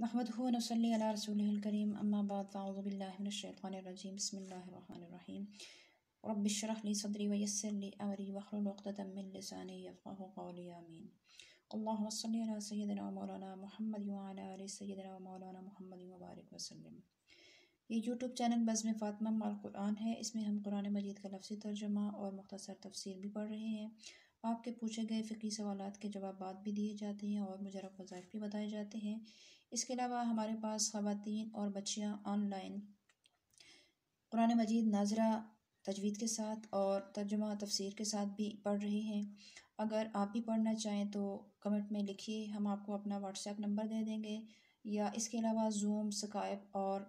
نحمدہ و نصلی علی رسولہ الکریم اما بعد فاعوذ باللہ من الشیطان الرجیم بسم اللہ الرحمن الرحیم رب اشرح لی صدری ویسر لی امری واحلل عقدۃ من لسانی یفقہوا قولی آمین اللہم صلی علی سیدنا و مولانا محمد وعلی آل سیدنا و مولانا محمد وبارک وسلم۔ یہ یوٹیوب چینل بزم فاطمہ مع القرآن ہے۔ اس میں ہم قرآن مجید کا لفظی ترجمہ اور مختصر تفسیر بھی پڑھ رہے ہیں۔ آپ کے پوچھے گئے فقہی سوالات کے جوابات بھی دیے جاتے ہیں اور مجرب وظائف بھی بتائے جاتے ہیں۔ اس کے علاوہ ہمارے پاس خواتین اور بچیاں آن لائن قرآن مجید ناظرہ تجوید کے ساتھ اور ترجمہ تفسیر کے ساتھ بھی پڑھ رہے ہیں۔ اگر آپ بھی پڑھنا چاہیں تو کمنٹ میں لکھیے، ہم آپ کو اپنا واٹس ایپ نمبر دے دیں گے، یا اس کے علاوہ زوم، اسکائپ اور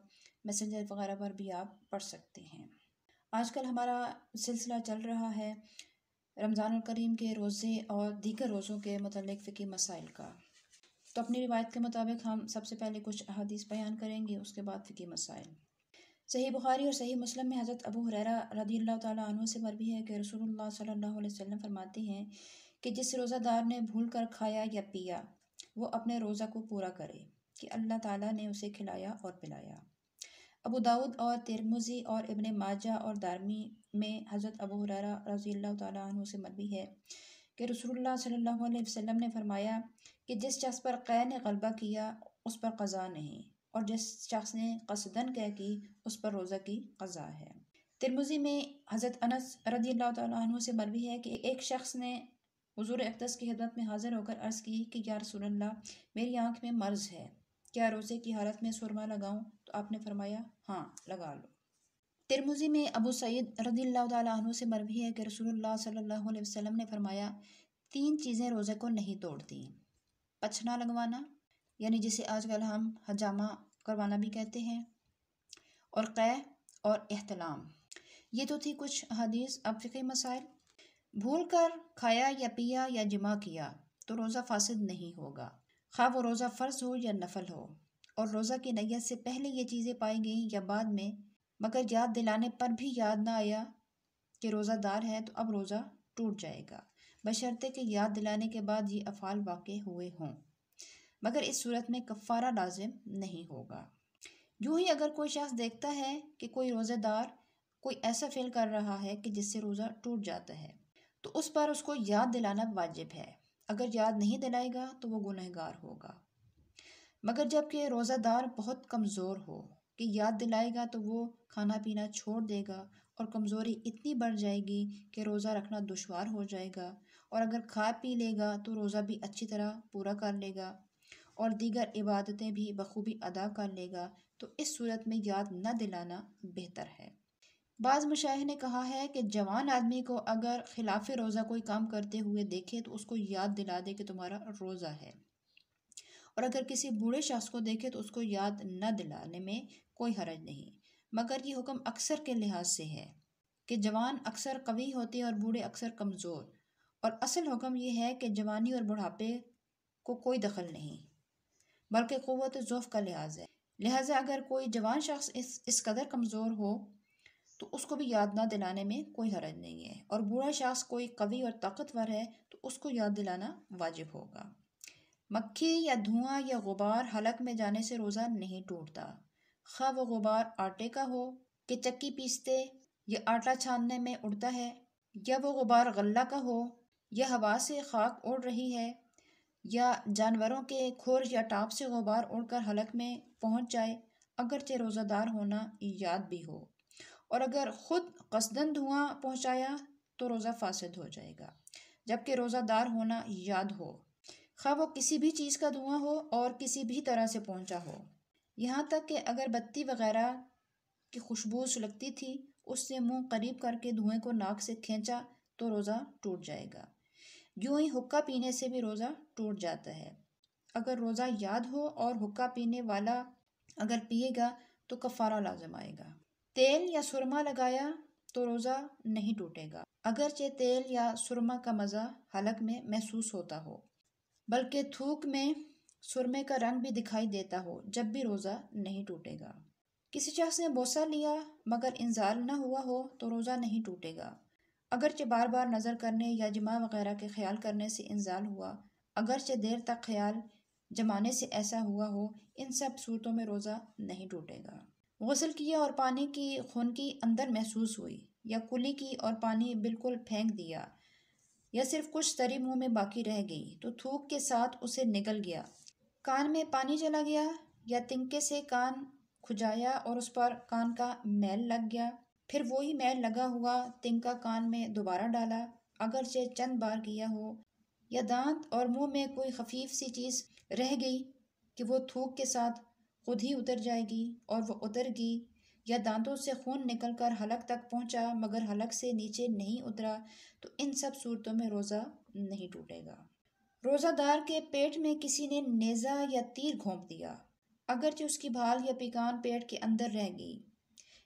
میسنجر وغیرہ پر بھی آپ پڑھ سکتے ہیں۔ آج کل ہمارا سلسلہ چل رہا ہے رمضان الکریم کے روزے اور دیگر روزوں کے متعلق فقہی مسائل کا۔ تو اپنی روایت کے مطابق ہم سب سے پہلے کچھ احادیث بیان کریں گے، اس کے بعد فقہی مسائل۔ صحیح بخاری اور صحیح مسلم میں حضرت ابو ہریرہ رضی اللہ تعالیٰ عنہ سے مروی ہے کہ رسول اللہ صلی اللہ علیہ وسلم فرماتے ہیں کہ جس روزہ دار نے بھول کر کھایا یا پیا وہ اپنے روزہ کو پورا کرے کہ اللہ تعالیٰ نے اسے کھلایا اور پلایا۔ ابو داؤد اور ترمذی اور ابن ماجہ اور دارمی میں حضرت ابو ہریرہ رضی اللہ تعالیٰ عنہ سے مروی ہے کہ رسول اللہ صلی اللہ علیہ وسلم نے فرمایا کہ جس شخص پر قے نے غلبہ کیا اس پر قضا نہیں، اور جس شخص نے قصدن قے کی اس پر روزہ کی قضا ہے۔ ترمذی میں حضرت انس رضی اللہ تعالیٰ عنہ سے مروی ہے کہ ایک شخص نے حضور اقدس کی خدمت میں حاضر ہو کر عرض کی کہ یا رسول اللہ، میری آنکھ میں مرض ہے، کیا روزے کی حالت میں سرما لگاؤں؟ تو آپ نے فرمایا ہاں لگا لو۔ ترمذی میں ابو سعید رضی اللہ تعالیٰ عنہ سے مروی ہے کہ رسول اللہ صلی اللہ علیہ وسلم نے فرمایا 3 چیزیں روزے کو نہیں توڑتی: پچھنا لگوانا، یعنی جسے آج کل ہم حجامہ کروانا بھی کہتے ہیں، اور قے اور احتلام۔ یہ تو تھی کچھ حدیث۔ اب فقہی مسائل۔ بھول کر کھایا یا پیا یا جماع کیا تو روزہ فاسد نہیں ہوگا، خواہ وہ روزہ فرض ہو یا نفل ہو، اور روزہ کی نیت سے پہلے یہ چیزیں پائی گئیں یا بعد میں، مگر یاد دلانے پر بھی یاد نہ آیا کہ روزہ دار ہے تو اب روزہ ٹوٹ جائے گا، بشرطے کہ یاد دلانے کے بعد یہ افعال واقع ہوئے ہوں، مگر اس صورت میں کفارہ لازم نہیں ہوگا۔ یوں ہی اگر کوئی شخص دیکھتا ہے کہ کوئی روزہ دار کوئی ایسا فعل کر رہا ہے کہ جس سے روزہ ٹوٹ جاتا ہے تو اس پر اس کو یاد دلانا واجب ہے۔ اگر یاد نہیں دلائے گا تو وہ گنہگار ہوگا، مگر جب کہ روزہ دار بہت کمزور ہو کہ یاد دلائے گا تو وہ کھانا پینا چھوڑ دے گا، اور کمزوری اتنی بڑھ جائے گی کہ روزہ رکھنا دشوار ہو جائے گا، اور اگر کھا پی لے گا تو روزہ بھی اچھی طرح پورا کر لے گا اور دیگر عبادتیں بھی بخوبی ادا کر لے گا، تو اس صورت میں یاد نہ دلانا بہتر ہے۔ بعض مشائخ نے کہا ہے کہ جوان آدمی کو اگر خلاف روزہ کوئی کام کرتے ہوئے دیکھے تو اس کو یاد دلا دے کہ تمہارا روزہ ہے، اور اگر کسی بوڑھے شخص کو دیکھے تو اس کو یاد نہ دلانے میں کوئی حرج نہیں، مگر یہ حکم اکثر کے لحاظ سے ہے کہ جوان اکثر قوی ہوتے اور بوڑھے اکثر کمزور، اور اصل حکم یہ ہے کہ جوانی اور بڑھاپے کو کوئی دخل نہیں بلکہ قوت ضعف کا لحاظ ہے۔ لہٰذا اگر کوئی جوان شخص اس قدر کمزور ہو تو اس کو بھی یاد نہ دلانے میں کوئی حرج نہیں ہے، اور بوڑھا شخص کوئی قوی اور طاقتور ہے تو اس کو یاد دلانا واجب ہوگا۔ مکھی یا دھواں یا غبار حلق میں جانے سے روزہ نہیں ٹوٹتا، خواہ وہ غبار آٹے کا ہو کہ چکی پیستے یا آٹا چھاننے میں اڑتا ہے، یا وہ غبار غلہ کا ہو، یا ہوا سے خاک اڑ رہی ہے، یا جانوروں کے کھور یا ٹاپ سے غبار اڑ کر حلق میں پہنچ جائے، اگرچہ روزہ دار ہونا یاد بھی ہو، اور اگر خود قصدن دھواں پہنچایا تو روزہ فاسد ہو جائے گا، جبکہ روزہ دار ہونا یاد ہو، خواہ وہ کسی بھی چیز کا دھواں ہو اور کسی بھی طرح سے پہنچا ہو، یہاں تک کہ اگر بتی وغیرہ کی خوشبو سلگتی تھی اس سے منہ قریب کر کے دھوئیں کو ناک سے کھینچا تو روزہ ٹوٹ جائے گا۔ یوں ہی حقہ پینے سے بھی روزہ ٹوٹ جاتا ہے۔ اگر روزہ یاد ہو اور حقہ پینے والا اگر پیے گا تو کفارہ لازم آئے گا۔ تیل یا سرما لگایا تو روزہ نہیں ٹوٹے گا، اگرچہ تیل یا سرما کا مزہ حلق میں محسوس ہوتا ہو، بلکہ تھوک میں سرمے کا رنگ بھی دکھائی دیتا ہو، جب بھی روزہ نہیں ٹوٹے گا۔ کسی شخص نے بوسہ لیا مگر انزال نہ ہوا ہو تو روزہ نہیں ٹوٹے گا، اگرچہ بار بار نظر کرنے یا جماع وغیرہ کے خیال کرنے سے انزال ہوا، اگرچہ دیر تک خیال جمانے سے ایسا ہوا ہو، ان سب صورتوں میں روزہ نہیں ٹوٹے گا۔ غسل کیا اور پانی کی خنکی اندر محسوس ہوئی، یا کلی کی اور پانی بالکل پھینک دیا، یا صرف کچھ تری منہ میں باقی رہ گئی تو تھوک کے ساتھ اسے نگل گیا۔ کان میں پانی چلا گیا، یا تنکے سے کان کھجایا اور اس پر کان کا میل لگ گیا، پھر وہی میل لگا ہوا تنکا کان میں دوبارہ ڈالا، اگرچہ چند بار کیا ہو، یا دانت اور منہ میں کوئی خفیف سی چیز رہ گئی کہ وہ تھوک کے ساتھ خود ہی اتر جائے گی اور وہ اتر گئی، یا دانتوں سے خون نکل کر حلق تک پہنچا مگر حلق سے نیچے نہیں اترا، تو ان سب صورتوں میں روزہ نہیں ٹوٹے گا۔ روزہ دار کے پیٹ میں کسی نے نیزہ یا تیر گھونپ دیا، اگرچہ اس کی بھال یا پیکان پیٹ کے اندر رہ گئی،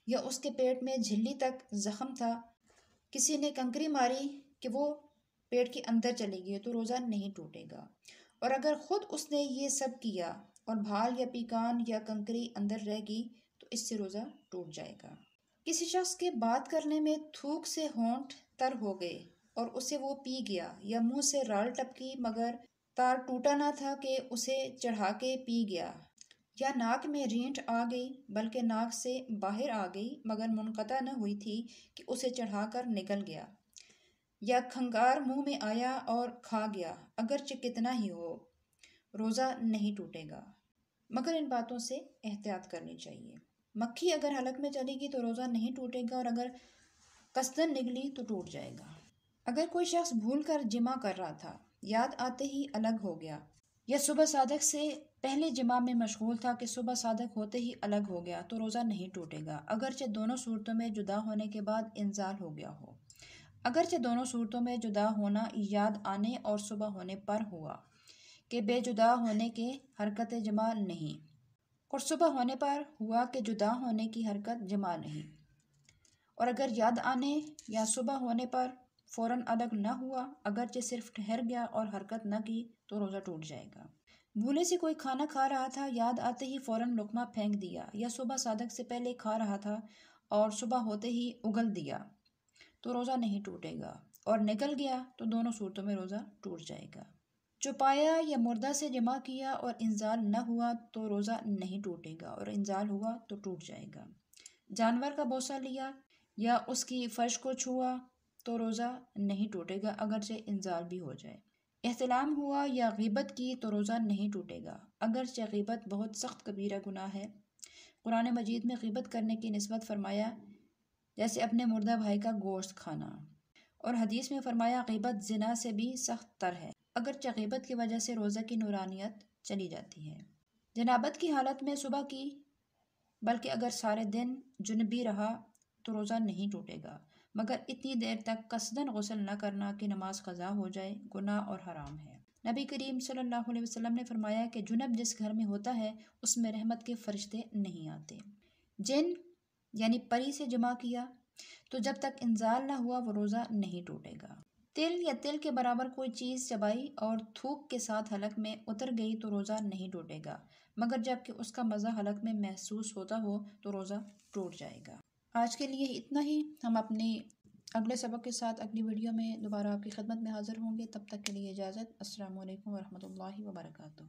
یا اس کے پیٹ میں جھلی تک زخم تھا، کسی نے کنکری ماری کہ وہ پیٹ کے اندر چلی گئی، تو روزہ نہیں ٹوٹے گا۔ اور اگر خود اس نے یہ سب کیا اور بھال یا پیکان یا کنکری اندر رہ گئی تو اس سے روزہ ٹوٹ جائے گا۔ کسی شخص کے بات کرنے میں تھوک سے ہونٹ تر ہو گئے اور اسے وہ پی گیا، یا منہ سے رال ٹپکی مگر تار ٹوٹا نہ تھا کہ اسے چڑھا کے پی گیا، یا ناک میں رینٹ آ گئی بلکہ ناک سے باہر آ گئی مگر منقطع نہ ہوئی تھی کہ اسے چڑھا کر نکل گیا، یا کھنگار منہ میں آیا اور کھا گیا، اگرچہ کتنا ہی ہو، روزہ نہیں ٹوٹے گا، مگر ان باتوں سے احتیاط کرنی چاہیے۔ مکھی اگر حلق میں چلے گی تو روزہ نہیں ٹوٹے گا، اور اگر قصدن نگلی تو ٹوٹ جائے گا۔ اگر کوئی شخص بھول کر جمع کر رہا تھا، یاد آتے ہی الگ ہو گیا، یا صبح صادق سے پہلے جمع میں مشغول تھا کہ صبح صادق ہوتے ہی الگ ہو گیا، تو روزہ نہیں ٹوٹے گا، اگرچہ دونوں صورتوں میں جدا ہونے کے بعد انزال ہو گیا ہو۔ اگرچہ دونوں صورتوں میں جدا ہونا یاد آنے اور صبح ہونے پر ہوا کہ بے جدا ہونے کے حرکت جمع نہیں، اور صبح ہونے پر ہوا کہ جدا ہونے کی حرکت جمع نہیں، اور اگر یاد آنے یا صبح ہونے پر فوراً الگ نہ ہوا، اگرچہ صرف ٹھہر گیا اور حرکت نہ کی، تو روزہ ٹوٹ جائے گا۔ بھولے سے کوئی کھانا کھا رہا تھا، یاد آتے ہی فوراً لقمہ پھینک دیا، یا صبح صادق سے پہلے کھا رہا تھا اور صبح ہوتے ہی اگل دیا، تو روزہ نہیں ٹوٹے گا، اور نکل گیا تو دونوں صورتوں میں روزہ ٹوٹ جائے گا۔ چوپایا یا مردہ سے جمع کیا اور انزال نہ ہوا تو روزہ نہیں ٹوٹے گا، اور انزال ہوا تو ٹوٹ جائے گا۔ جانور کا بوسہ لیا یا اس کی فرش کو چھوا تو روزہ نہیں ٹوٹے گا، اگرچہ انزال بھی ہو جائے۔ احتلام ہوا یا غیبت کی تو روزہ نہیں ٹوٹے گا، اگرچہ غیبت بہت سخت کبیرہ گناہ ہے۔ قرآن مجید میں غیبت کرنے کی نسبت فرمایا جیسے اپنے مردہ بھائی کا گوشت کھانا، اور حدیث میں فرمایا غیبت زنا سے بھی سخت تر ہے، اگرچہ غیبت کی وجہ سے روزہ کی نورانیت چلی جاتی ہے۔ جنابت کی حالت میں صبح کی بلکہ اگر سارے دن جنبی رہا تو روزہ نہیں ٹوٹے گا، مگر اتنی دیر تک قصدن غسل نہ کرنا کہ نماز قضا ہو جائے گناہ اور حرام ہے۔ نبی کریم صلی اللہ علیہ وسلم نے فرمایا کہ جنب جس گھر میں ہوتا ہے اس میں رحمت کے فرشتے نہیں آتے۔ جن یعنی پری سے جمع کیا تو جب تک انزال نہ ہوا وہ روزہ نہیں ٹوٹے گا۔ تل یا تل کے برابر کوئی چیز چبائی اور تھوک کے ساتھ حلق میں اتر گئی تو روزہ نہیں ٹوٹے گا، مگر جب کہ اس کا مزہ حلق میں محسوس ہوتا ہو تو روزہ ٹوٹ جائے گا۔ آج کے لیے اتنا ہی، ہم اپنی اگلے سبق کے ساتھ اگلی ویڈیو میں دوبارہ آپ کی خدمت میں حاضر ہوں گے، تب تک کے لیے اجازت۔ السلام علیکم ورحمۃ اللہ وبرکاتہ۔